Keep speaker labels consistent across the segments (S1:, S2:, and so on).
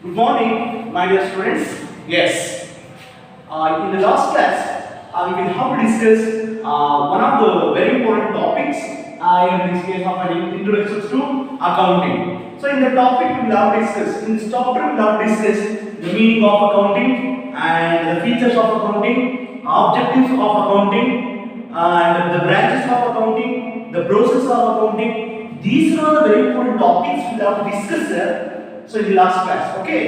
S1: Good morning, my dear students. Yes, in the last class, we will have to discuss one of the very important topics. In this case, of an introduction to accounting. So, in the topic we will have discussed. In this chapter, we will have discussed the meaning of accounting and the features of accounting, objectives of accounting, and the branches of accounting, the process of accounting. These are the very important topics we will have to discuss here. So in the last class, okay.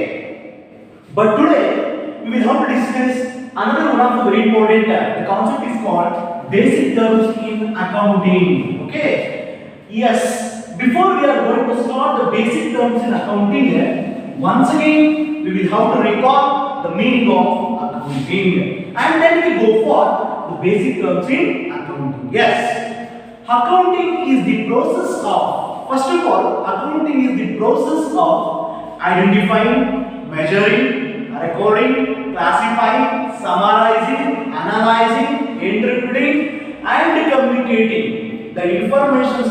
S1: But today we will have to discuss another one of the very important. The concept is called basic terms in accounting. Okay. Yes. Before we are going to start the basic terms in accounting, once again we will have to recall the meaning of accounting, and then we go for the basic terms in accounting. Yes. Accounting is the process of, first of all, accounting is the process of identifying, measuring, recording, classifying, summarizing, analyzing, interpreting, and communicating the information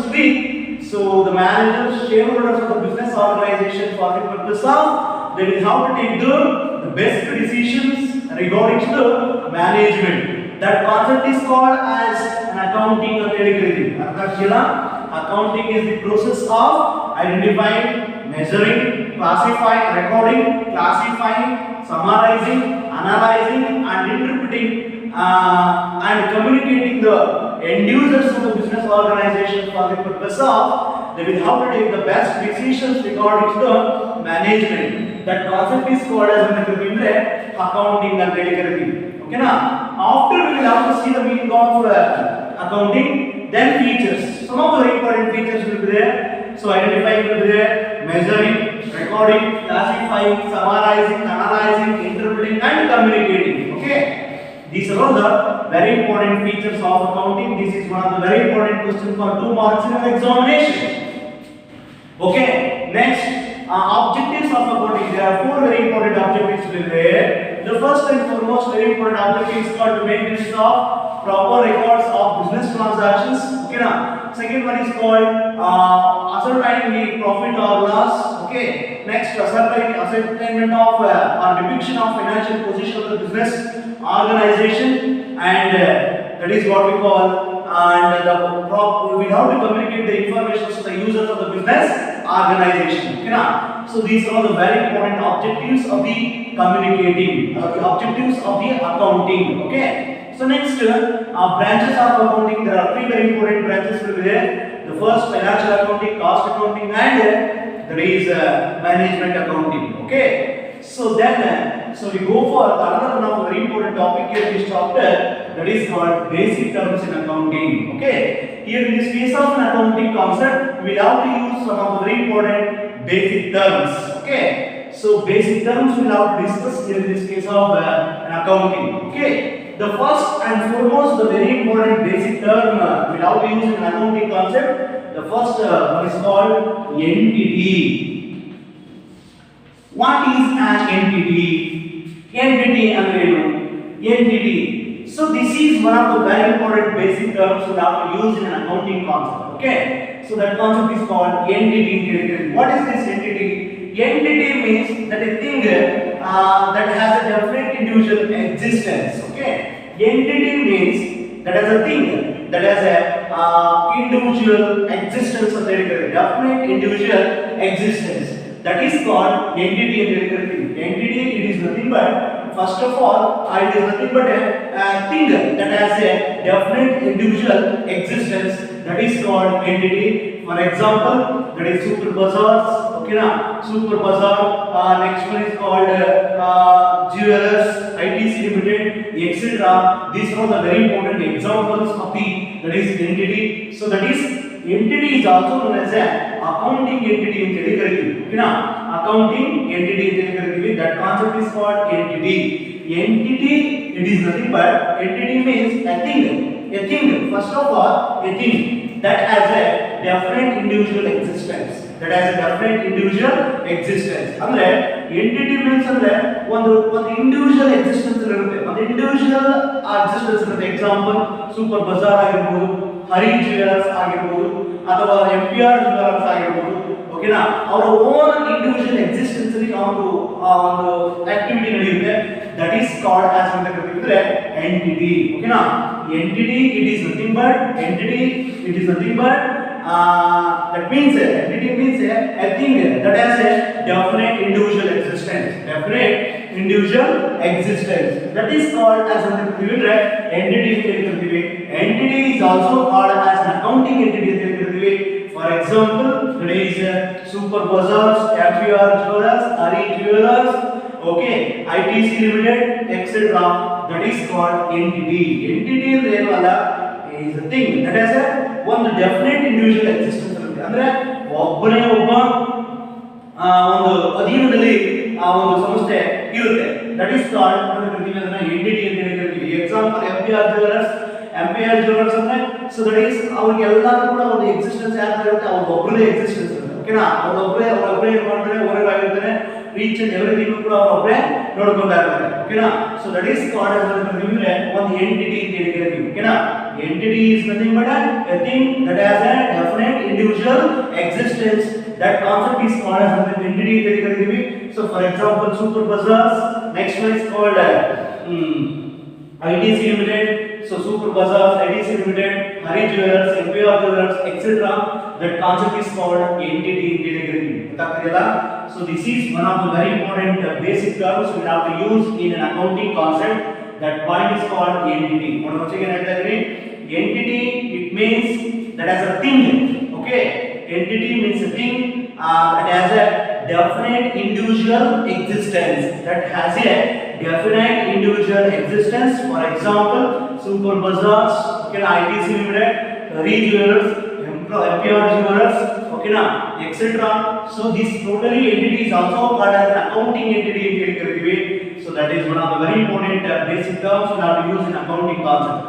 S1: to the managers, shareholders of the business organization for the purpose of they will have to take the best decisions regarding the management. That concept is called as an accounting category. Accounting is the process of identifying, measuring, classifying, recording, classifying, summarizing, analyzing, and interpreting and communicating the end users of the business organization for the purpose of they will have to take the best decisions regarding the management. That concept is called as accounting category. Okay, now after we will have to see the meaning of accounting, then features. Some of the very important features will be there. So identifying will be there, measuring, recording, classifying, summarizing, analyzing, interpreting, and communicating. Okay, these are all the very important features of accounting. This is one of the very important questions for 2 marks in an examination. Okay, next objectives of accounting. There are 4 very important objectives will be there. The first and foremost very important objective is called to make use of proper records of business transactions. Okay, now second one is called ascertaining the profit or loss. Okay, next ascertainment of or depiction of financial position of the business organization, and that is what we call we have to communicate the information to the users of the business organization. Okay, now so these are the very important objectives of the communicating, objectives of the accounting. Okay, so next branches of accounting. There are 3 very important branches will be there. The first, financial accounting, cost accounting, and there is management accounting. Okay, so then so we go for another one of the very important topic here in this chapter, that is called basic terms in accounting. Okay, here in this case of an accounting concept, we will have to use some of the very important basic terms. Okay, so basic terms we will have to discuss here in this case of an accounting. Okay, the first and foremost, the very important basic term we will have to use in an accounting concept. The first one is called entity. What is an entity? Entity and entity. So this is one of the very important basic terms we have to use in an accounting concept. Okay, so that concept is called entity. What is this entity? Entity means that a thing that has a definite individual existence. Okay, entity means that as a thing that has a individual existence of definite individual existence. That is called entity. Entity, it is nothing but, first of all, it is nothing but a thing that has a definite individual existence. That is called entity. For example, that is Super Bazaars. Okay, now Super Bazaar. Next one is called Jewelers, ITC Limited, etc. These are the very important examples of that is entity. So that is entity is also known as a accounting entity in Telugu. Okay, now accounting entity in Telugu. That concept is called entity. Entity, it is nothing but, entity means a thing. A thing. First of all, a thing that has a definite individual existence. That has a definite individual existence. Andre entity means andre one individual existence irutte. One individual existence irutte. Example, Super Bazaar ಆಗಿರಬಹುದು, Hari Jewelers ಆಗಿರಬಹುದು, ಅಥವಾ MPR Jewelers ಆಗಿರಬಹುದು. Okay na, our own individual existence ಅಲ್ಲಿ ನಾವು ಒಂದು activity ನಡೆಯುತ್ತೆ, that is called as ಅಂತ ಕರೀತಿದ್ರೆ entity. ಓಕೆನಾ? Entity it is nothing but that means entity means a thing that has a definite individual existence, that is called as an entity. Entity is also called as an accounting entity. For example, today is Super Bazaars, FPR Jewelers, Ari Jewelers, okay, ITC Limited, etc. That is called entity. Entity is a thing that has a one definite individual existence. ಅಂದ್ರೆ ಒಬ್ಬನೇ ಒಬ್ಬ ಒಂದು ಅಧೀನದಲ್ಲಿ ಆ ಒಂದು ಸಂಸ್ಥೆ ಇರುತ್ತೆ. That is called entity ಅಂತ ಹೇಳ್ತೀವಿ. ಎಕ್ಸಾಂಪಲ್ ಎಂಪಿಆರ್ ಜ್ಯುವೆಲರ್ಸ್ ಅಂದ್ರೆ ಸೊ ದಟ್ ಈಸ್ ಅವ್ರಿಗೆಲ್ಲರೂ ಕೂಡ ಒಂದು ಎಕ್ಸಿಸ್ಟೆನ್ಸ್ ಯಾರು ಇರುತ್ತೆ, ಅವ್ರ ಒಬ್ಬರದೇ ಎಕ್ಸಿಸ್ಟೆನ್ಸ್ ಇರುತ್ತೆ. ಓಕೆನಾ? ಅವ್ರೊಬ್ಬರೇ ಏನ್ ಮಾಡ್ತಾರೆ, ಹೊರಗಾಗಿರ್ತಾರೆ, ರೀಚ್ ಅಂಡ್ ಎವ್ರಿಥಿಂಗ್ ಕೂಡ ಅವರೊಬ್ಬರೇ ನೋಡ್ಕೊಂತಾ ಇರ್ತಾರೆ. ಓಕೆನಾ? ಸೊ ದಟ್ ಈಸ್ ಕಾಲ್ಡ್ ಅಂದ್ರೆ ಒಂದು ಎಂಟಿಟಿ ಅಂತ ಹೇಳ್ತೀವಿ. ಓಕೆನಾ? Entity is nothing but a thing that has a definite individual existence. That concept is called as an entity. So for example, Super Bazaars, next one is called ITC Limited. So Super Bazaars, ITC Limited, Hari Jewelers, MPR Jewelers, etc. That concept is called entity. So this is one of the very important basic terms we have to use in an accounting concept. That point is called entity. Once again, entity it means that as a thing. Okay, entity means a thing that has a definite individual existence. For example, Super Bazaars, okay, ITC Limited, Hari Jewelers, MPR Jewelers, okay, etc. So this totally entity is also called as an accounting entity. So that is one of the very important basic terms we have to use in accounting concept.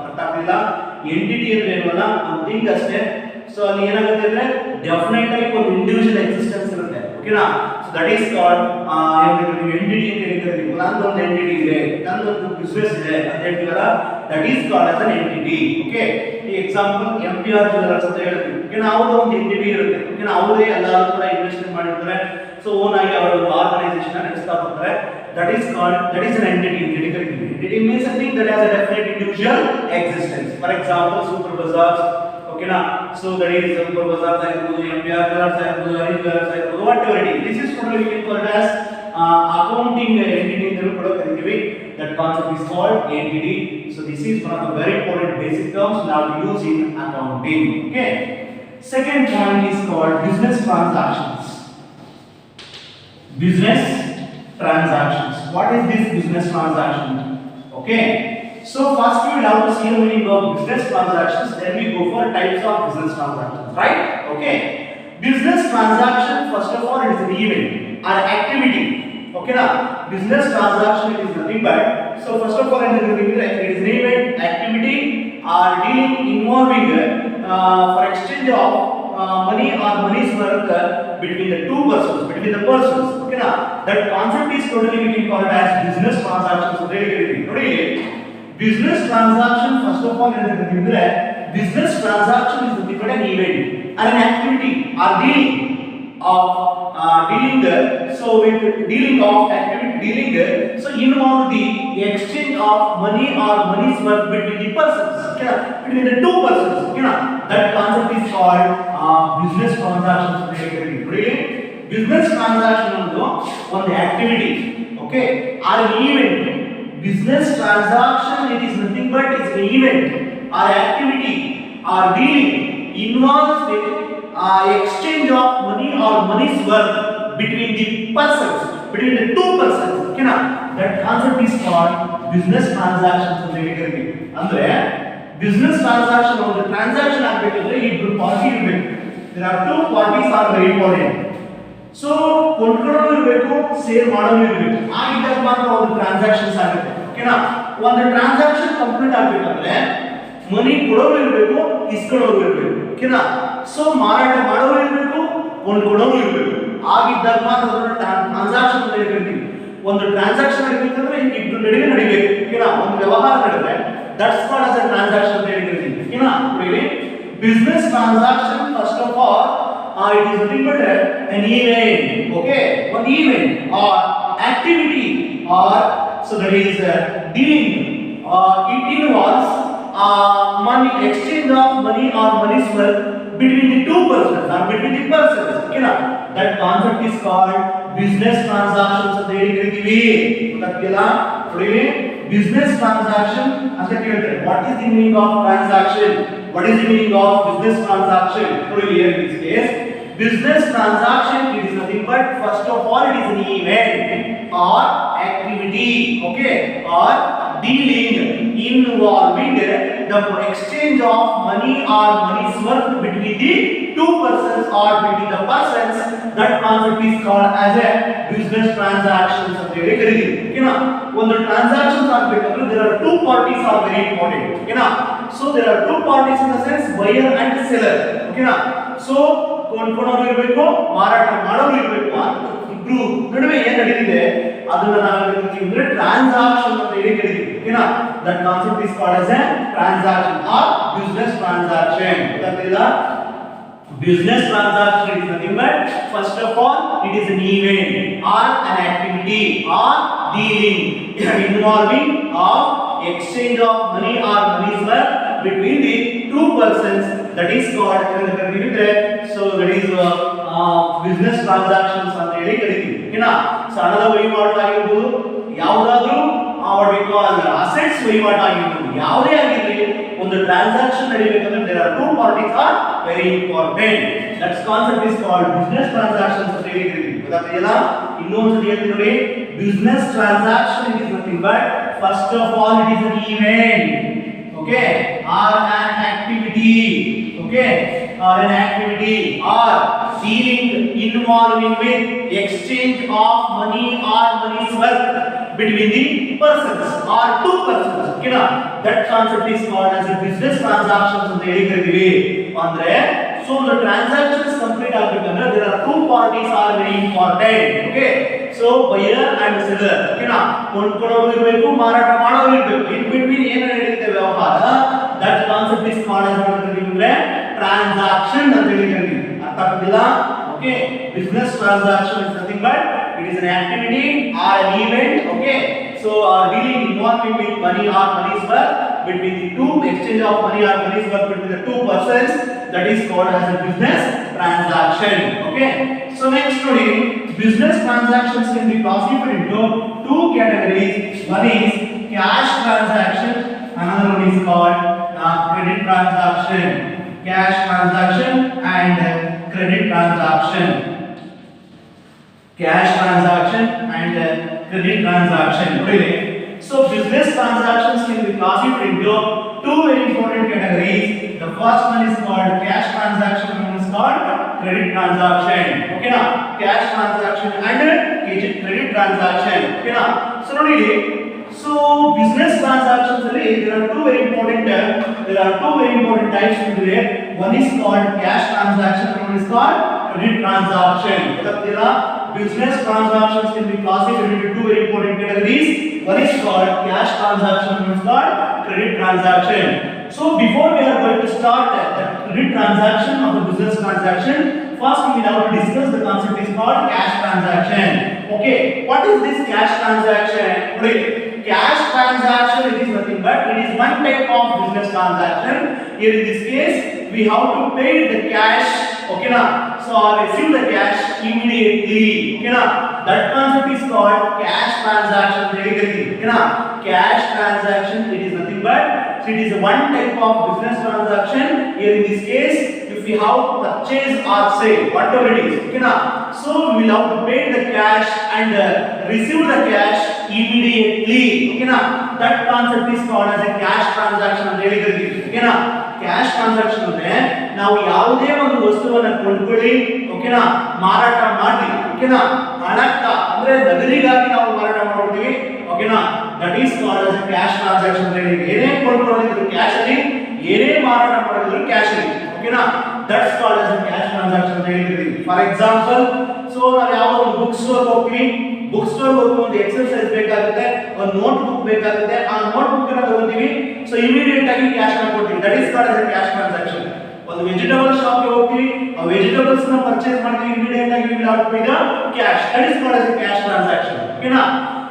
S1: Entity ಅಂದ್ರೆ ಏನಲ್ಲ, ಒಂದು thing ಅಷ್ಟೇ. So ಅಲ್ಲಿ ಏನಾಗುತ್ತೆ ಅಂದ್ರೆ definite ಆಗಿ ಒಂದು individual existence ಇರುತ್ತೆ. ಓಕೆನಾ? So that is called entity ಅಂತ ಹೇಳ್ತೀವಿ. ನಂದೊಂದು ಎಂಟಿಟಿ ಇದೆ, ನಂದೊಂದು ಬಿಸ್ನೆಸ್ ಇದೆ ಅಂತ ಹೇಳ್ತೀವಲ್ಲ, that is called as an entity. Okay, ಈ ಎಕ್ಸಾಂಪಲ್ ಎಂಪಿಆರ್ ಜ್ಯುವೆಲರ್ಸ್ ಅಂತ ಹೇಳ್ತೀವಿ. ಓಕೆನಾ? ಅವ್ರದ್ದು ಒಂದು ಎಂಟಿಟಿ ಇರುತ್ತೆ. ಓಕೆನಾ? ಅವರೇ ಎಲ್ಲರೂ ಕೂಡ ಇನ್ವೆಸ್ಟ್ಮೆಂಟ್ ಮಾಡಿರ್ತಾರೆ. ಸೊ ಓನ್ ಆಗಿ ಅವರ ಆರ್ಗನೈಸೇಷನ್ ನಡೆಸ್ತಾ ಬರ್ತಾರೆ. That is an entity. Entity means something that has a definite individual existence. For example, Super Bazaars. Okay, na? So that is Super Bazaars, MPR Jewelers, whatever it is. This is totally called as accounting entity. That concept is called entity. So this is one of the very important basic terms we have to use in accounting. Okay. Second point is called business transactions. What is this business transaction? Okay, so first we will have to see the meaning of business transactions, then we go for types of business transactions, right? Okay, business transaction, first of all, it is an event or activity. Okay, now business transaction is nothing but, so first of all, it is an event, activity or dealing involving for exchange of money or money's worth between the persons. Okay, now that concept is totally we can call it as business transactions. Business transaction, first of all, business transaction is nothing but an event or an activity or dealing of so with dealing of activity so involve the exchange of money or money's worth between the persons. Okay, between the two persons. Okay, that concept is called business transactions. Business transaction on the activity, okay, or an event. Business transaction, it is nothing but it's an event or activity or dealing involves with exchange of money or money's worth between the persons, between the two persons. Okay, that concept is called business transactions. Andre business transaction or the transaction agbekiದ್ರೆ ಇಬ್ಬರು party ಇರಬೇಕು. There are two parties are very important. So ಕೊಂಡ್ಕೊಳ್ಳೋರು ಇರಬೇಕು, sale ಮಾಡೋರು ಇರಬೇಕು. ಆಗಿದ್ದಾಗ ಮಾತ್ರ ಒಂದು transactions ಆಗುತ್ತೆ. ಓಕೆನಾ? ಒಂದು ಟ್ರಾನ್ಸಾಕ್ಷನ್ ಕಂಪ್ಲೀಟ್ ಆಗಬೇಕಂದ್ರೆ ಮನಿ ಕೊಡೋರು ಇರಬೇಕು, ಇಸ್ಕೊಳ್ಳೋರು ಇರಬೇಕು. ಓಕೆನಾ? ಸೊ ಮಾರಾಟ ಮಾಡೋರು ಇರಬೇಕು, ಕೊಂಡ್ಕೊಳ್ಳೋರು ಇರಬೇಕು. ಆಗಿದ್ದಾಗ ಮಾತ್ರ ಟ್ರಾನ್ಸಾಕ್ಷನ್ ಅಂತ ಹೇಳ್ತೀವಿ. ಒಂದು ಟ್ರಾನ್ಸಾಕ್ಷನ್ ಆಗಬೇಕಂದ್ರೆ ಇಬ್ಬರು ನಡುವೆ ನಡಿಬೇಕು. ಓಕೆನಾ? ಒಂದು ವ್ಯವಹಾರ ನಡೆದ್ರೆ that's called as a transaction ಅಂತ ಹೇಳ್ತೀವಿ. ಓಕೆನಾ? business transaction, first of all, it is nothing but an event. Okay, one event or activity or so that is dealing. It involves money exchange of money or money's worth between the two persons or between the persons. Okay na? That concept is called business transactions ಅಂತ ಹೇಳಿ ಕರೀತೀವಿ. ಗೊತ್ತಾಗ್ತಿಲ್ಲ? ನೋಡಿ business transaction ಅಂತ ಕೇಳ್ತಾರೆ. What is the meaning of transaction? What is the meaning of business transaction? ನೋಡಿ here in this case, business transaction it is nothing but first of all it is an event or activity, okay, or dealing involving the exchange of money or money's worth between the two persons or between the persons. That concept is called as a business transactions ಅಂತ ಹೇಳಿ ಕರೀತೀವಿ. ಓಕೆನಾ? ಒಂದು transactions ಆಗಬೇಕಂದ್ರೆ there are two parties are very important. ಓಕೆನಾ? So there are two parties in the sense buyer and seller. ಓಕೆನಾ? So ಕೊಂಡ್ಕೊಳ್ಳೋರು ಇರಬೇಕು, ಮಾರಾಟ ಮಾಡೋರು ಇರಬೇಕು. ಇಬ್ರು ನಡುವೆ ಏನು ನಡೆದಿದೆ ಅದನ್ನ ನಾವು ಕರಿತೀವಿ ಅಂದ್ರೆ ಟ್ರಾನ್ಸಾಕ್ಷನ್ ಅಂತ ಹೇಳಿ ಕರೀತೀವಿ. ಓಕೆನಾ? That concept is called as a transaction or business transaction. ಗೊತ್ತಾಗ್ತಿಲ್ಲ? Business transaction is nothing but first of all it is an event or an activity or dealing involving of exchange of money or money's worth between the two persons. That is called so that is business transactions ಅಂತ ಹೇಳಿ ಕರೀತೀವಿ. ಓಕೆನಾ? ಸಣ್ಣದ ವಹಿವಾಟು ಆಗಿರಬಹುದು, ಯಾವುದಾದ್ರೂ assets ವಹಿವಾಟು ಆಗಿರಬಹುದು, ಯಾವುದೇ ಆಗಿರಲಿ ಒಂದು transaction ನಡೀಬೇಕಂದ್ರೆ there are two parties are very important. That concept is called business transactions ಅಂತ ಹೇಳಿ ಕರೀತೀವಿ. ಗೊತ್ತಾಗ್ತಿಲ್ಲ? ಇನ್ನೊಂದು ಹೇಳ್ತೀನಿ ನೋಡಿ, business transaction is nothing but first of all it is an event, okay, or an activity, okay, or an activity or dealing involving with exchange of money or money's worth between the persons or two persons. Okay na? That concept is called as a business transactions ಅಂತ ಹೇಳಿ ಕರೀತೀವಿ. ಅಂದ್ರೆ so the transactions complete ಆಗಬೇಕಂದ್ರೆ there are two parties are very important. Okay, so buyer and seller. Okay na? ಕೊಂಡ್ಕೊಳ್ಳೋರು ಇರಬೇಕು, ಮಾರಾಟ ಮಾಡೋರು ಇರಬೇಕು. in between ಏನು ನಡೆಯುತ್ತೆ ವ್ಯವಹಾರ, that concept is called as what ಅಂದ್ರೆ transaction ಅಂತ ಹೇಳಿ ಕರೀತೀವಿ. ಅರ್ಥ ಆಗ್ತಿಲ್ಲ? Okay, business transaction is nothing but it is an activity or an event, okay, so dealing involving with money or money's worth between the two, exchange of money or money's worth between the two persons, that is called as a business transaction. Okay, so next study, business transactions can be classified into two categories. One is cash transaction, another one is called credit transaction. Cash transaction and credit transaction. Cash transaction and credit transaction. Really? So business transactions can be classified into two very important categories. The first one is called cash transaction, and one is called credit transaction. Okay na? Cash transaction and credit transaction. Okay na? So business transactions there are two very important types in there. One is called cash transaction and one is called credit transaction. Business transactions can be classified into two very important categories. One is called cash transaction and one is called credit transaction. So before we are going to start the credit transaction of the business transaction, first we will have to discuss the concept is called cash transaction. Okay, what is this cash transaction? Cash transaction it is nothing but it is one type of business transaction. Here in this case we have to pay the cash, okay na, so I receive the cash immediately, okay na. That concept is called cash transaction. Okay na? Cash transaction it is nothing but it is one type of business transaction. Here in this case if we have purchase or sale, whatever it is, okay na, so we will have to pay the cash and receive the cash immediately, okay na. That concept is called as a cash transaction ಅಂತ ಹೇಳಿ ಕರೀತೀವಿ. okay na. Cash transaction ಅಂದ್ರೆ ನಾವು ಯಾವುದೇ ಒಂದು ವಸ್ತುವನ್ನು ಕೊಂಡ್ಕೊಳ್ಳಿ, ಓಕೆನಾ, ಮಾರಾಟ ಮಾಡಿ, ಓಕೆನಾ, ಹಣಕ್ಕ ಅಂದ್ರೆ ನಗದಿಗಾಗಿ ನಾವು ಮಾರಾಟ ಮಾಡ್ತೀವಿ, ಓಕೆನಾ, that is called as cash transaction ಅಂತ ಹೇಳಿ. ಏನೇ ಕೊಂಡ್ಕೊಳ್ಳೋದಿದ್ರು ಕ್ಯಾಶ್ ಅಲ್ಲಿ, ಏನೇ ಮಾರಾಟ ಮಾಡೋದಿದ್ರು ಕ್ಯಾಶ್ ಅಲ್ಲಿ, ಓಕೆನಾ, that's called as cash transaction ಅಂತ ಹೇಳಿದ್ವಿ. ಫಾರ್ ಎಕ್ಸಾಂಪಲ್, ಸೊ ನಾವು ಯಾವ ಒಂದು ಬುಕ್ ಸ್ಟೋರ್ ಹೋಗ್ತೀವಿ, ಬುಕ್ ಸ್ಟೋರ್ ಹೋಗಿ ಒಂದು ಎಕ್ಸರ್ಸೈಸ್ ಬೇಕಾಗುತ್ತೆ, ಒಂದು ನೋಟ್ ಬುಕ್ ಬೇಕಾಗುತ್ತೆ, ಆ ನೋಟ್ ಬುಕ್ ಅನ್ನು ತಗೊಂತೀವಿ, ಸೊ ಇಮಿಡಿಯೇಟ್ ಆಗಿ ಕ್ಯಾಶ್ ಅನ್ನು ಕೊಡ್ತೀವಿ, that is called as cash transaction. ಒಂದು ವೆಜಿಟೇಬಲ್ ಶಾಪ್ ಗೆ ಹೋಗ್ತೀವಿ, ಆ ವೆಜಿಟೇಬಲ್ಸ್ ನ ಪರ್ಚೇಸ್ ಮಾಡ್ತೀವಿ, ಇಮಿಡಿಯೇಟ್ ಆಗಿ we will have to pay the cash, that is called as cash transaction. ಓಕೆನಾ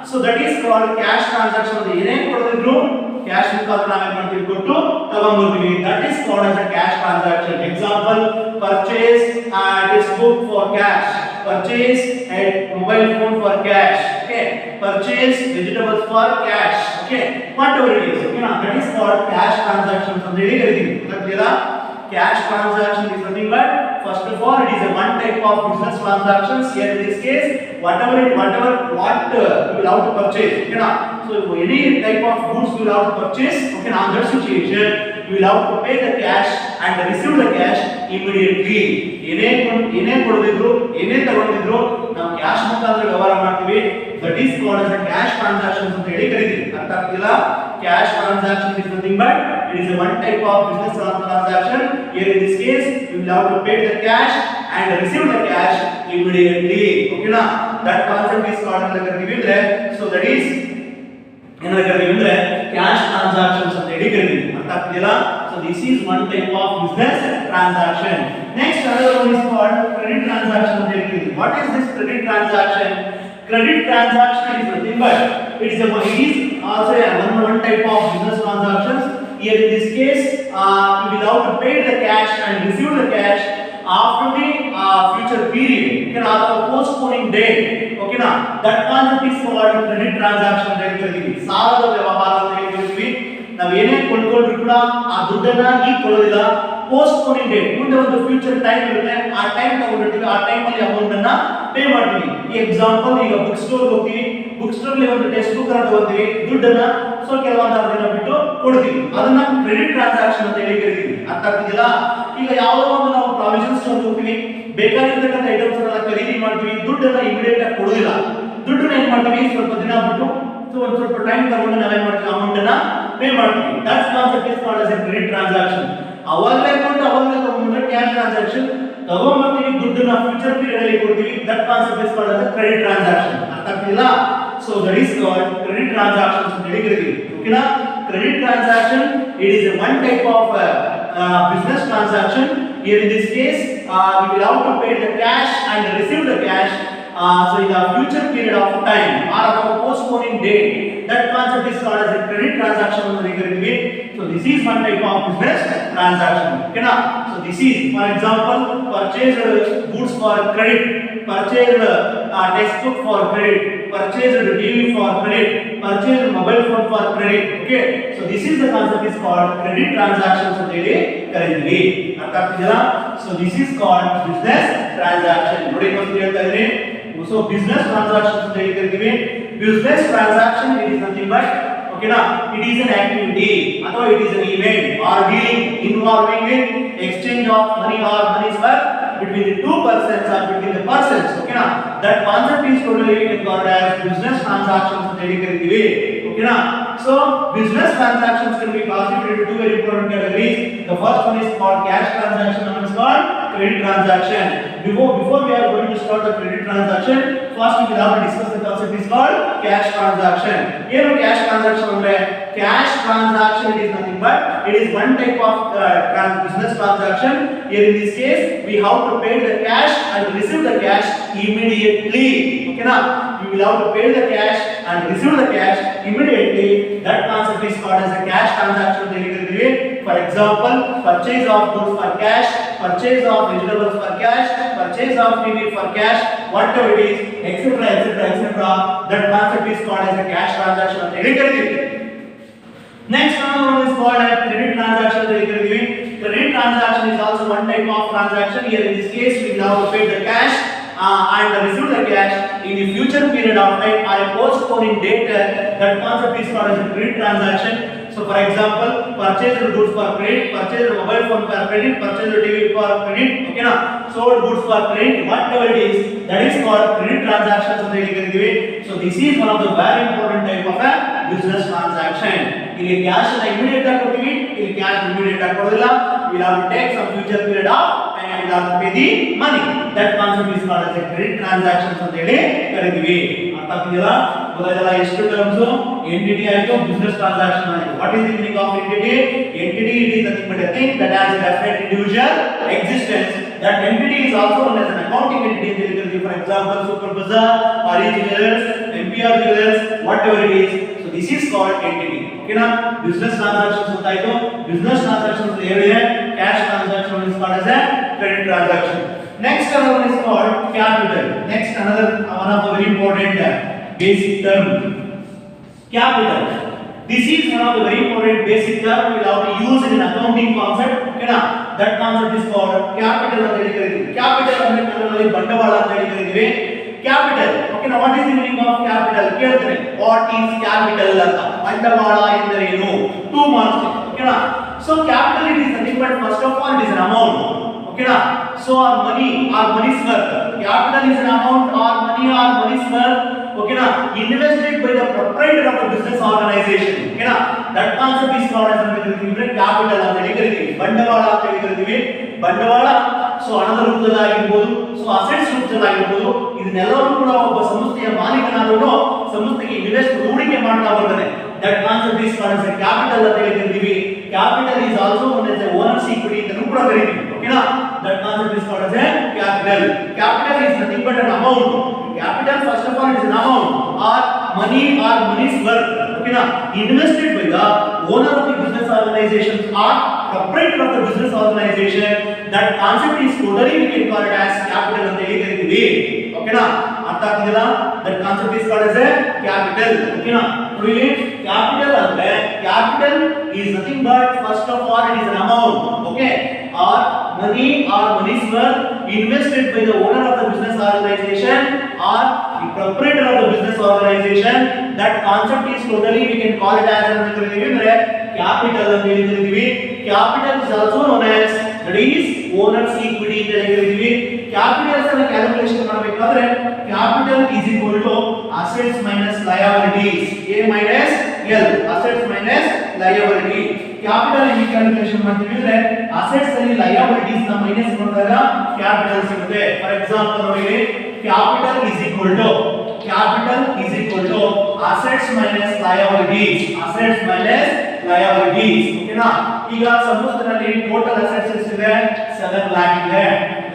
S1: so that is called cash transaction ಅಂತ ಏನೇನ್ ಕೊಡೋದಿದ್ರು ಕ್ಯಾಶ್ ಮುಖಾಂತರ ನಾವೇನ್ ಮಾಡ್ತೀವಿ ಕೊಟ್ಟು ತಗೊಂಡ್ಬರ್ತೀವಿ that is called as a cash transaction example purchase textbook for cash purchase a mobile phone for cash okay purchase vegetables for cash okay whatever it is okay now that is called cash transactions ಅಂತ ಹೇಳಿ ಕರೀತೀವಿ ಗೊತ್ತಾಗ್ತಿದಾ cash transaction is nothing but first of all it is a one type of business transactions here in this case what you will have to purchase okay now so any type of goods you will have to purchase okay now in that situation you will have to pay the cash and receive the cash immediately ಏನೇ ಕೊಡೋದಿದ್ರು ಏನೇ ತಗೊಂಡಿದ್ರು ನಾವು cash ಮುಖಾಂತರ ವ್ಯವಹಾರ ಮಾಡ್ತೀವಿ that is called as a cash transactions ಅಂತ ಹೇಳಿ ಕರೀತೀವಿ ಅರ್ಥ ಆಗ್ತಿಲ್ಲ cash transaction is nothing but it is a one type of business transaction here in this case you will have to pay the cash and receive the cash immediately okay na that concept is called ಅಂತ ಕರೀತೀವಿ ಅಂದ್ರೆ so that is ಏನಂತ ಕರೀತೀವಿ ಅಂದ್ರೆ cash transactions ಅಂತ ಹೇಳಿ ಕರೀತೀವಿ ಅರ್ಥ ಆಗ್ತಿಲ್ಲ so this is one type of business transaction next another one is called credit transaction ಅಂತ ಹೇಳಿ ಕರೀತೀವಿ what is this credit transaction credit transaction is nothing but it is also one type of business transactions here in this case you will have to pay the cash and receive the cash after the future period okay na or postponing date okay na that concept is called credit transaction ಅಂತ ಹೇಳ್ತೀವಿ ಸಾಲದ ವ್ಯವಹಾರ ಅಂತ ಹೇಳ್ತೀವಿ ನಾವು ಏನೇ ಕೊಂಡ್ಕೊಂಡ್ರು ಕೂಡ ಆ ದುಡ್ಡನ್ನ ಈಗ ಕೊಡೋದಿಲ್ಲ postponing date ಮುಂದೆ ಒಂದು ಫ್ಯೂಚರ್ ಟೈಮ್ ಇರುತ್ತೆ ಆ ಟೈಮ್ ತಗೊಂಡಿರ್ತೀವಿ ಆ ಟೈಮ್ ಅಲ್ಲಿ ಅಮೌಂಟ್ ಅನ್ನ ಪೇ ಮಾಡ್ತೀವಿ ಈ ಎಕ್ಸಾಂಪಲ್ ಈಗ ಬುಕ್ ಸ್ಟೋರ್ ಹೋಗ್ತೀವಿ ಬುಕ್ ಸ್ಟೋರ್ ಅಲ್ಲಿ ಒಂದು ಟೆಕ್ಸ್ಟ್ ಬುಕ್ ಅನ್ನು ತಗೋತೀವಿ ದುಡ್ಡನ್ನ ಸೊ ಕೆಲವೊಂದು ದಿನ ಬಿಟ್ಟು ಕೊಡ್ತೀವಿ ಅದನ್ನ ಕ್ರೆಡಿಟ್ ಟ್ರಾನ್ಸಾಕ್ಷನ್ ಅಂತ ಹೇಳಿ ಕರೀತೀವಿ ಅರ್ಥ ಆಗ್ತಿದೆಯಾ ಈಗ ಯಾವುದೋ ಒಂದು ನಾವು ಪ್ರಾವಿಷನ್ ಸ್ಟೋರ್ ಹೋಗ್ತೀವಿ ಬೇಕಾಗಿರ್ತಕ್ಕಂಥ ಐಟಮ್ಸ್ ಅನ್ನ ಖರೀದಿ ಮಾಡ್ತೀವಿ ದುಡ್ಡನ್ನ ಇಮಿಡಿಯೇಟ್ ಆಗಿ ಕೊಡೋದಿಲ್ಲ ದುಡ್ಡನ್ನ ಏನ್ ಮಾಡ್ತೀವಿ ಸ್ವಲ್ಪ ದಿನ ಬಿಟ್ಟು ಸೊ ಒಂದು ಸ್ವಲ್ಪ ಟೈಮ್ ತಗೊಂಡು ನಾವೇನ್ ಮಾಡ್ತೀವಿ ಅಮೌಂಟ್ ಅನ್ನ ಪೇ ಮಾಡ್ತೀವಿ that's concept is called as A credit transaction ಅವಾಗಲೇ ಕೊಟ್ಟು ಅವಾಗಲೇ ತಗೊಂಡ್ರೆ ಕ್ಯಾಶ್ ಟ್ರಾನ್ಸಾಕ್ಷನ್ ತಗೊಂಡ್ಬರ್ತೀವಿ ದುಡ್ಡನ್ನ ಫ್ಯೂಚರ್ ಪೀರಿಯಡ್ ಅಲ್ಲಿ ಕೊಡ್ತೀವಿ that concept is called as A credit transaction ಅರ್ಥ ಆಗ್ತಿಲ್ಲ so that is called credit transactions ಅಂತ ಹೇಳಿ ಕರೀತೀವಿ ಓಕೆನಾ credit transaction it is a one type of business transaction here in this case we will have to pay the cash and receive the cash so in the future period of time or a postponing date that concept is called as a credit transaction ಅಂತ ಹೇಳಿ ಕರೀತೀವಿ so this is one type of business transaction okay na so this is for example purchase goods for credit purchase textbook for credit purchase TV for credit purchase mobile phone for credit okay so this is the concept is called credit transactions ಅಂತ ಹೇಳಿ ಕರೀತೀವಿ ಅರ್ಥ ಆಗ್ತಿದೆಯಾ so this is called business transaction ನೋಡಿ ಏನು ಹೇಳ್ತಾ ಇದೀನಿ so business transactions ಅಂತ ಹೇಳಿ ಕರೀತೀವಿ business transaction it is nothing but okay na it is an activity ಅಥವಾ it is an event or dealing involving in exchange of money or money's worth between the two persons or between the persons okay na that concept is totally called as business transactions ಅಂತ ಹೇಳಿ ಕರೀತೀವಿ okay na so business transactions can be classified into two very important categories the first one is called cash transaction and is called credit transaction before we are going to start the credit transaction first we will have to discuss the concept is called cash transaction ಏನು cash transaction ಅಂದ್ರೆ cash transaction it is nothing but it is one type of business transaction here in this case we have to pay the cash and receive the cash immediately okay na we will have to pay the cash and receive the cash immediately that concept is called as a cash transaction ಅಂತ ಹೇಳಿರ್ತೀವಿ for example purchase of goods for cash purchase of vegetables for cash purchase of TV for cash whatever it is etc that concept is called as a cash transaction ಅಂತ ಹೇಳಿರ್ತೀವಿ next one is called as credit transaction ಅಂತ ಹೇಳಿರ್ತೀವಿ credit transaction is also one type of transaction here in this case we will have to pay the cash and receive the cash in the future period of time or a postponing date that concept is called as a credit transaction so for example purchase goods for credit purchase mobile phone for credit purchase TV for credit okay na sold goods for credit whatever it is that is called credit transactions ಅಂತ ಹೇಳಿರ್ತೀವಿ so this is one of the very important type of a business transaction ಇಲ್ಲಿ cash ಅನ್ನು immediate ಆಗಿ ಕೊಡ್ತೀವಿ ಇಲ್ಲಿ cash immediate ಆಗಿ ಕೊಡೋದಿಲ್ಲ we will have to take some future period of and we will have to pay the money that concept is called as a credit transactions ಅಂತ ಹೇಳಿ ಕರೀತೀವಿ ಅರ್ಥ ಆಗ್ತಿದೆಯಾ ಗೊತ್ತಾಯ್ತಲ್ಲ ಎಷ್ಟು ಟರ್ಮ್ಸ್ ಎಂಟಿಟಿ ಆಯ್ತು ಬಿಸಿನೆಸ್ ಟ್ರಾನ್ಸಾಕ್ಷನ್ ಆಯ್ತು what is the meaning of entity entity it is nothing but A thing that has A definite individual existence that entity is also known as an accounting entity ಅಂತ ಹೇಳ್ತೀವಿ for example super bazaar or engineers empr whatever it is. So this is called entity. Okay na? Business transactions होता है तो business transactions ले रहे हैं. Cash transaction is called as a credit transaction. Next another one is called capital. Next another one of the very important basic term. Capital. This is one of the very important basic term we will have to use in an accounting concept. Okay na? That concept is called capital ಅಂತ ಹೇಳಿ ಕರೀತೀವಿ. Capital ಅಂದ್ರೆ ಕನ್ನಡದಲ್ಲಿ ಬಂಡವಾಳ ಅಂತ ಹೇಳಿ ಕರೀತೀವಿ. Capital. Okay na? What is the meaning of capital? ಕೇಳ್ತಾರೆ. What is capital ಅಂತ. ಬಂಡವಾಳ ಎಂದರೇನು? 2 marks. Okay na? So capital it is nothing but first of all it is an amount. Okay na? So our money's worth. Capital is an amount or money's worth. Okay na? Invested by the proprietor of the business organization. Okay na? That concept is called as capital ಅಂತ ಹೇಳಿ ಕರೀತೀವಿ. ಬಂಡವಾಳ ಅಂತ ಹೇಳಿ ಕರೀತೀವಿ. ಬಂಡವಾಳ so ಹಣದ ರೂಪದಲ್ಲಾಗಿರ್ಬೋದು, so assets ರೂಪದಲ್ಲಾಗಿರ್ಬೋದು, ಇದನ್ನೆಲ್ಲವೂ ಕೂಡ ಒಬ್ಬ ಸಂಸ್ಥೆಯ ಮಾಲೀಕನಾದವನು ಸಂಸ್ಥೆಗೆ ಇನ್ವೆಸ್ಟ್ ಹೂಡಿಕೆ ಮಾಡ್ತಾ ಬರ್ತಾನೆ. That concept is called as a capital ಅಂತ ಹೇಳಿ ಕರೀತೀವಿ. Capital is also known as the owner's equity ಅಂತ ಕೂಡ ಕರೀತೀವಿ. Okay na? That concept is called as a capital. Capital is nothing but an amount. Capital first of all it is an amount or money's worth. Okay na? Invested by the owner of the business organization or proprietor of the business organization. That concept is totally we can call it as capital ಅಂತ ಹೇಳಿ ಕರೀತೀವಿ. Okay na? ಅರ್ಥ ಆಗ್ತಿದೆಯಲ್ಲ? That concept is called as a capital. Okay na? Really capital ಅಂದ್ರೆ capital is nothing but first of all it is an amount. Okay? Or money's worth invested by the owner of the business organization or the proprietor of the business organization. That concept is totally we can call it as capital ಅಂತ ಹೇಳಿ ಕರೀತೀವಿ. Capital is also known as that is owner's equity ಅಂತ ಹೇಳಿ ಕರೀತೀವಿ. Capitals ಅನ್ನು calculation ಮಾಡಬೇಕಾದ್ರೆ capital is equal to assets minus liabilities. A minus L. Assets minus liability. Capital ಇಲ್ಲಿ calculation ಮಾಡ್ತೀವಿ ಅಂದ್ರೆ assets ಅಲ್ಲಿ liabilities ನ ಮೈನಸ್ ಮಾಡಿದಾಗ capital ಸಿಗುತ್ತೆ. ಫಾರ್ ಎಕ್ಸಾಂಪಲ್ ನೋಡಿ capital is equal to assets minus liabilities. Assets minus liabilities. Okay na? ಈಗ ಸಂಸ್ಥೆಯಲ್ಲಿ ಟೋಟಲ್ ಅಸೆಟ್ಸ್ ಎಷ್ಟಿದೆ? 7 lakh ಇದೆ.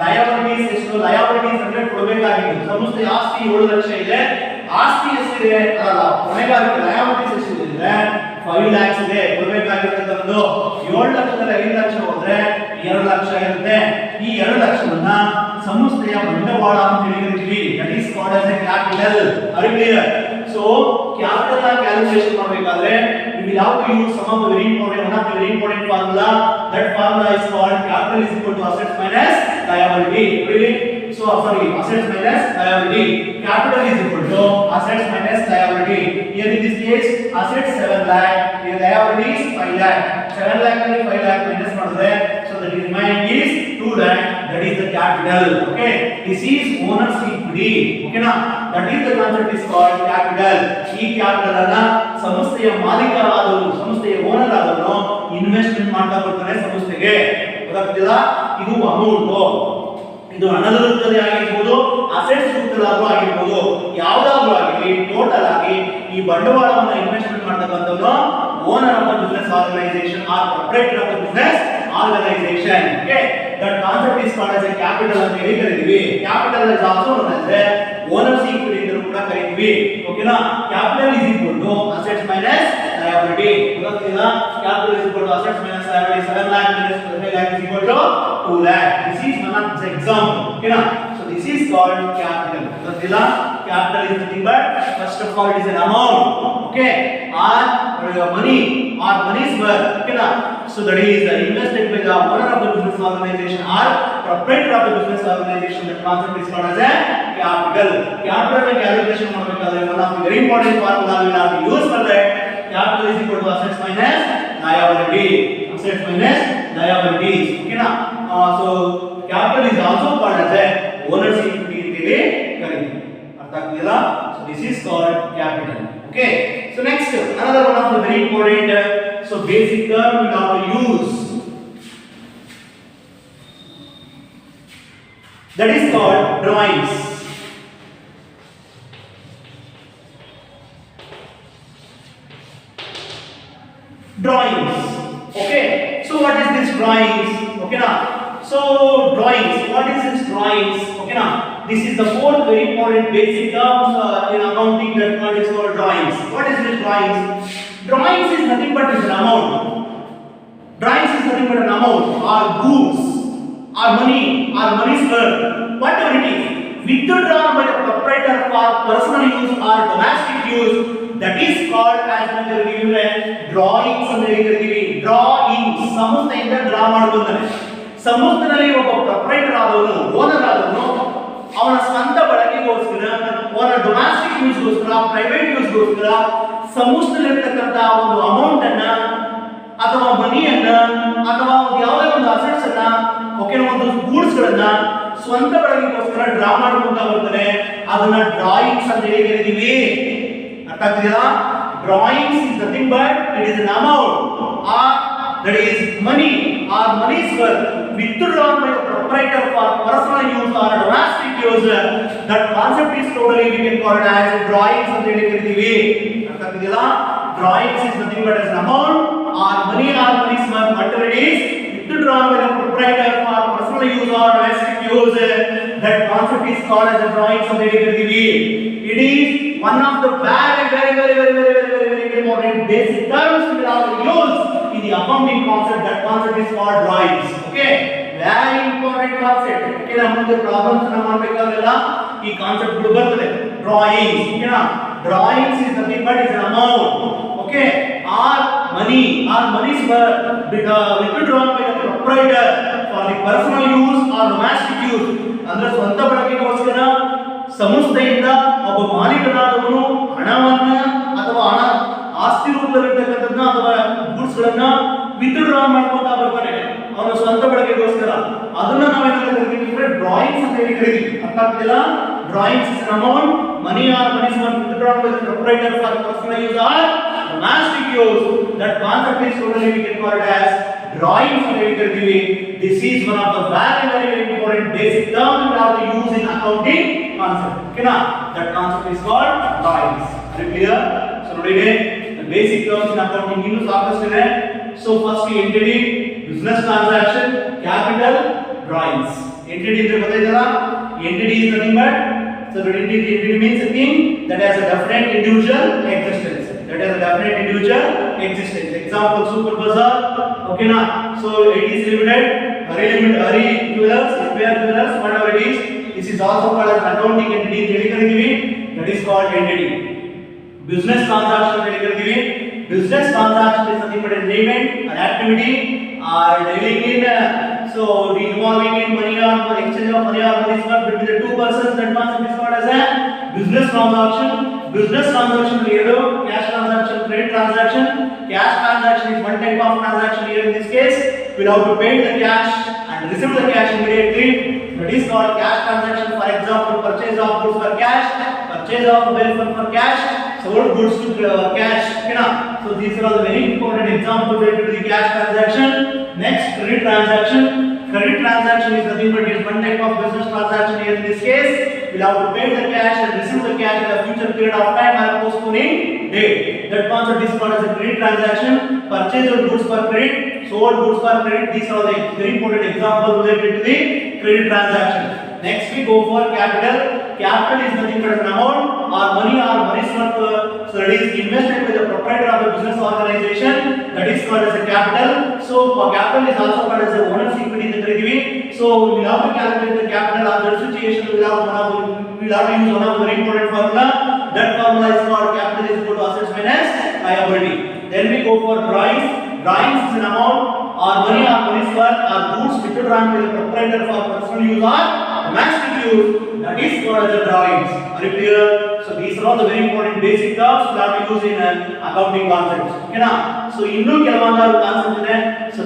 S1: ಲಯಬಿಲಿಟೀಸ್ ಎಷ್ಟು? ಲಯಬಿಲಿಟೀಸ್ ಅಂದ್ರೆ ಕೊಡಬೇಕಾಗಿತ್ತು. ಸಂಸ್ಥೆ ಆಸ್ತಿ 7 ಲಕ್ಷ ಇದೆ. ಆಸ್ತಿ ಎಷ್ಟಿದೆ? ಅಲ್ಲ ಹೊಣೆಗಾರಿಕೆ ಲಯಬಿಲಿಟೀಸ್ ಎಷ್ಟಿದೆ ಅಂದ್ರೆ 5 lakhs ಇದೆ. ಕೊಡಬೇಕಾಗಿರೋದು 7 ಲಕ್ಷದಲ್ಲಿ 5 ಲಕ್ಷ ಹೋದ್ರೆ 2 ಲಕ್ಷ ಇರುತ್ತೆ. ಈ 2 ಲಕ್ಷವನ್ನ ಸಂಸ್ಥೆಯ ಬಂಡವಾಳ ಅಂತ ಹೇಳಿ ಕರೀತೀವಿ. That is called as a capital. Are clear? So capital ನ ಕ್ಯಾಲ್ಕುಲೇಷನ್ ಮಾಡಬೇಕಾದ್ರೆ we will have to use one of the very important formula. That formula is called capital is equal to assets minus liability. Really? So assets minus liability. Capital is equal to assets minus liability. Here in this case assets 7 lakh, here liability is 5 lakh. 7 lakh and 5 lakh minus ಮಾಡಿದ್ರೆ so the remaining is 2 lakh. That is the capital. Okay? This is owner's equity. Okay na? That is the concept is called capital. ಈ capital ಅನ್ನ ಸಂಸ್ಥೆಯ ಮಾಲೀಕರಾದವರು, ಸಂಸ್ಥೆಯ owner ಆದವರು investment ಮಾಡ್ತಾ ಬರ್ತಾರೆ ಸಂಸ್ಥೆಗೆ. ಗೊತ್ತಾಗ್ತಿಲ್ಲ? ಇದು ಅಮೌಂಟ್. ಇದು ಹಣದ ರೂಪದಲ್ಲಿ ಆಗಿರ್ಬೋದು, ಅಸೆಟ್ಸ್ ರೂಪದಲ್ಲಾದ್ರೂ ಆಗಿರ್ಬೋದು, ಯಾವುದಾದ್ರೂ ಆಗಲಿ ಟೋಟಲ್ ಆಗಿ ಈ ಬಂಡವಾಳವನ್ನು ಇನ್ವೆಸ್ಟ್ಮೆಂಟ್ ಮಾಡ್ತಕ್ಕಂಥವ್ರು owner of the business organisation or proprietor of the business organisation. Okay? That concept is called as a capital ಅಂತ ಹೇಳಿ ಕರೀತೀವಿ. Capital is also known as a owner's equity ಅಂತ ಕೂಡ ಕರೀತೀವಿ. ಓಕೆನಾ? Capital is equal to assets minus liability. ಗೊತ್ತಾಗ್ತಿಲ್ಲ? Capital is equal to assets minus liability. 7 lakh minus 5 lakh is equal to 2 lakh. This is one of the example. ಓಕೆನಾ? So this is called capital. ಗೊತ್ತಾಗ್ತಿಲ್ಲ? Capital is nothing but first of all it is an amount. Okay? Or money or money's worth. ಓಕೆನಾ? So that is invested by the owner of the business organization or proprietor of the business organization. That concept is called as a capital. Capital calculation ಮಾಡಬೇಕಾದ್ರೆ one of the very important formula we have to use for that. Capital is equal to assets minus liability. Assets minus liabilities. Okay na? So capital is also called as a owner's equity ಅಂತ ಹೇಳಿ ಕರೀತೀವಿ. ಅರ್ಥ ಆಗ್ತಿದೆಯಲ್ಲ? So this is called capital. Okay? So next another one of the very important so basic term we have to use. That is called drawings. Drawings. Okay? So what is this drawings? Okay na? So drawings. What is this drawings? Okay na? This is the fourth very important basic terms in accounting that is called drawings. What but is an amount. Drawings is nothing but an amount, or goods, or money's worth, whatever it is, withdrawn by the proprietor for personal use or domestic use, that is called as drawings ಅಂತ ಹೇಳಿರ್ತೀವಿ. Drawing ಸಮುದ್ರದಿಂದ draw ಮಾಡಬಹುದು. ಸಮುದ್ರದಲ್ಲಿ ಒಬ್ಬ proprietor ಆದವನು, owner ಆದವನು, ಅವನ ಸ್ವಂತ ಬಳಕೆಗೋಸ್ಕರ, ಅವನ ಡೊಮ್ಯಾಸ್ಟಿಕ್ ಯೂಸ್ಗೋಸ್ಕರ, ಪ್ರೈವೇಟ್ ಯೂಸ್ಗೋಸ್ಕರ ಸಮುದ್ರದಲ್ಲಿರ್ತಕ್ಕಂಥ ಒಂದು ಅಮೌಂಟ್ ಅನ್ನ ಅಥವಾ ಮನಿಯನ್ನ ಅಥವಾ ಯಾವುದೇ ಒಂದು ಅಸೆಟ್ಸ್ ಅನ್ನ, ಓಕೆ, ಒಂದು ಗೂಡ್ಸ್ ಗಳನ್ನ ಸ್ವಂತ ಬಳಕೆಗೋಸ್ಕರ ಡ್ರಾ ಮಾಡ್ಕೊಂತ ಬರ್ತಾನೆ. ಅದನ್ನ ಡ್ರಾಯಿಂಗ್ಸ್ ಅಂತ ಹೇಳಿ ಕರೀತೀವಿ. ಅರ್ಥ ಆಗ್ತಿದೆಯಾ? Drawings is nothing but it is an amount, or that is money or money's worth withdrawn by the proprietor for personal use or domestic use. That concept is totally we can call it as drawings ಅಂತ ಹೇಳಿ ಕರೀತೀವಿ. ಅರ್ಥ ಆಗ್ತಿದೆಯಾ? Drawings is nothing but as an amount or money or money's worth, whatever it is, withdrawn by the proprietor for personal use or domestic use. That concept is called as a drawings ಅಂತ ಹೇಳಿ ಕರೀತೀವಿ. It is one of the very important basic terms we have to use in the accounting concept. That concept is called drawings. Okay, very important concept. Okay, ನಮಗೆ problems ಅನ್ನು ಮಾಡಬೇಕಾಗಿಲ್ಲ, ಈ concept ಬರ್ತದೆ. drawings, okay na? Drawings is nothing but is an amount, okay, or money's worth withdrawn by the proprietor for the personal use or domestic use. ಅಂದ್ರೆ ಸ್ವಂತ ಬಳಕೆಗೋಸ್ಕರ ಸಂಸ್ಥೆಯಿಂದ ಒಬ್ಬ ಮಾಲೀಕನಾದವನು ಹಣವನ್ನ ಅಥವಾ ಹಣ ಆಸ್ತಿ ರೂಪದಲ್ಲಿರ್ತಕ್ಕಂಥದ್ದನ್ನ ಅಥವಾ ಗೂಡ್ಸ್ ಗಳನ್ನ ವಿತ್ಡ್ರಾ ಮಾಡ್ಕೊತಾ ಬರ್ತಾನೆ ಅವನ ಸ್ವಂತ ಬಳಕೆಗೋಸ್ಕರ. ಅದನ್ನ ನಾವೇನಂತ ಕರಿತೀವಿ ಅಂದ್ರೆ ಡ್ರಾಯಿಂಗ್ಸ್ ಅಂತ ಹೇಳಿ ಕರಿತೀವಿ. ಅರ್ಥ ಆಗ್ತಿಲ್ಲ? Drawings is an amount, money or money's worth withdrawn by the proprietor for personal use or domestic use. That concept is totally we can call it as drawings ಅಂತ ಹೇಳಿ ಕರಿತೀವಿ. This is one of the very important basic terms we have to use in accounting concept. Okay na? That concept is called drawings. Are you clear? So ನೋಡಿ, the basic terms in accounting ಇನ್ನೂ ಸಾಕಷ್ಟು ಇದೆ. So first entity, business transaction, capital, drawings. Entity ಅಂದ್ರೆ ಗೊತ್ತಾಯ್ತಲ್ಲ? Entity is nothing but, so entity means a thing that has a definite individual existence. That has a definite individual existence. Example, Super Bazaar, okay na? So it is limited, Hari Jewelers, SBI Jewelers, whatever it is. This is also called as an accounting entity. That is called entity. Business transaction ಅಂತ ಕರೀತೀವಿ. Business transaction is nothing but an event, an activity, or dealing in, so involving in money or exchange of money or money's worth between the two persons. That concept is called as a business transaction. Business transaction here, cash transaction, credit transaction. Cash transaction is one type of transaction here. In this case, we'll have to pay the cash and receive the cash immediately. That is called cash transaction. For example, purchase of goods for cash, purchase of mobile for cash, sold goods to cash. Okay na? So these are all the very important examples related to the cash transaction. Next, credit transaction. Credit transaction is nothing but is one type of business transaction here. In this case, we'll have to pay the cash and receive the cash in a future period of time or postponing date. That concept is called as a credit transaction. Purchase of goods for credit, sold goods for credit. These are the very important examples related to the credit transaction. Next we go for capital. Capital is nothing but an amount or money's worth, so that is invested by the proprietor of the business organization. That is called as a capital. So capital is also called as a owner's equity in the karidivi. So we will have to calculate the capital on that situation. We will have to use one of the very important formula. That formula is called capital is equal to assets minus liability. Then we go for drawings. Drawings is an amount or money's worth or goods withdrawn by the proprietor for personal use or domestic use. That is called as a drawings. Are you clear? So these are all the very important basic terms we have to use in accounting concepts. Okay na? So ಇನ್ನೂ ಕೆಲವೊಂದು concept ಇದೆ. So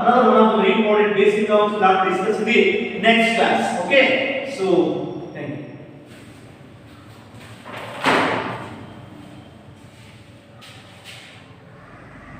S1: another one of the very important basic terms we have to discuss in the next class. Okay? So